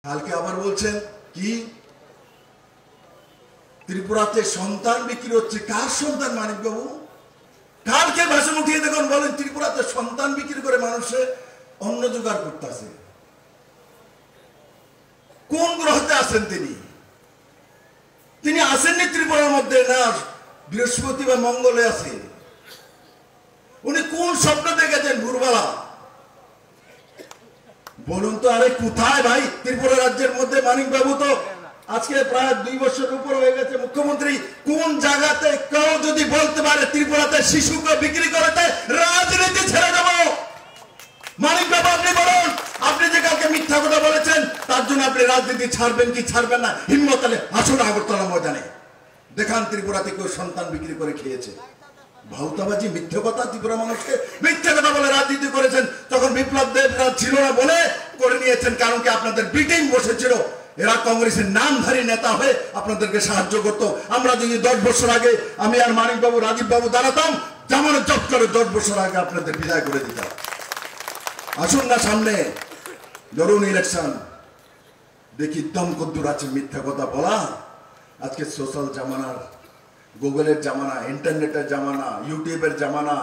কালকে আবার বলছেন কি ত্রিপুরাতে সন্তান বিক্রি হচ্ছে। কার সন্তান মানিক বাবু? কালকে ভাষণ উঠিয়ে দেখুন, বলেন ত্রিপুরাতে সন্তান বিক্রি করে মানুষে অন্ন জোগাড় করতেছে। কোন গ্রহতে আছেন তিনি? তিনি আসেননি ত্রিপুরার মধ্যে, না বৃহস্পতি বা মঙ্গলে আছে। উনি কোন স্বপ্ন দেখেছেন ভোরবেলা? বলুন তো। আরে কোথায় ভাই ত্রিপুরা রাজ্যের মধ্যে মানিক বাবু তো আজকে প্রায় 2 বছর উপর হয়ে গেছে মুখ্যমন্ত্রী। কোন জায়গাতে কেউ যদি বলতে পারে ত্রিপুরাতে শিশুকে বিক্রি করেছে, রাজনীতি ছেড়ে দেব? মানিক বাবু আপনি বলুন, আপনি যে কালকে মিথ্যা কথা বলেছেন তার জন্য আপনি রাজনীতি ছাড়বেন কি ছাড়বেন না? হিম্মত হলে আসুন আগরতলা ময়দানে দেখান ত্রিপুরাতে কেউ সন্তান বিক্রি করে খেয়েছে। ভাউতাবাজি, মিথ্যে কথা। ত্রিপুরা মানুষকে মিথ্যে কথা বলে রাজনীতি করেছেন। তখন বিপ্লব দেবরা ছিল না বলে করে নিয়েছেন, কারণ কি আপনাদের বিটিং বসেছিল। এরা কংগ্রেসের নামধারী নেতা হয়ে আপনাদেরকে সাহায্য করতো। আমরা যদি 10 বছর আগে আমি আর মানিক বাবু, রাজীব বাবু দাঁড়াতাম, জামানত জব্দ করে 10 বছর আগে আপনাদের বিদায় করে দিতাম। আসুন না সামনে, ধরুন ইলেকশন, দেখি দম কদ্দুর আছে মিথ্যা কথা বলা। আজকে সোশ্যাল জামানার, গুগলের জামানা, ইন্টারনেটের জামানা, ইউটিউবের জামানা,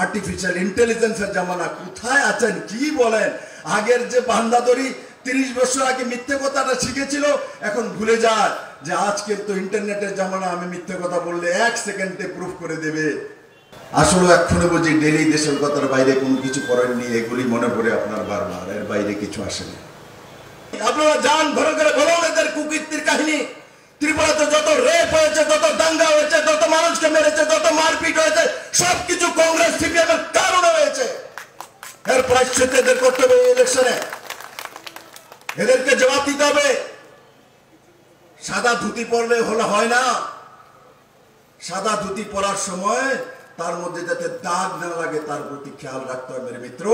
আর্টিফিশিয়াল ইন্টেলিজেন্সের জামানা। কোথায় আছেন? কি বলেন? আগের যে বান্দাদরি 30 বছর আগে মিথ্যে কথাটা শিখেছিল, এখন ভুলে যায় যে আজকে তো ইন্টারনেটের জামানা। আমি মিথ্যে কথা বললে 1 সেকেন্ডে প্রুফ করে দেবে। আসলে এক্ষুনি বুঝি ডেলি দেশের কথার বাইরে কোনো কিছু করেননি, এগুলি মনে পড়ে আপনার বারবার। এর বাইরে কিছু আসেনি। আপনারা যান ঘরে ঘরে বলুন এদের কুকীর্তির কাহিনী। ত্রিপুরাতে যত রেপ হয়েছে, যত দাঙ্গা হয়েছে, যত মানুষকে মেরেছে, যত মারপিট হয়েছে, সবকিছু কংগ্রেস সিপিএম এর কারণে হয়েছে। এর প্রায়শ্চিত্ত এদের করতে হবে। ইলেকশনে এদেরকে জবাব দিতে হবে। সাদা ধুতি পরলে হলে হয় না। সাদা ধুতি পরার সময় তার মধ্যে যাতে দাগ না লাগে তার প্রতি খেয়াল রাখতে হবে মেরে মিত্র।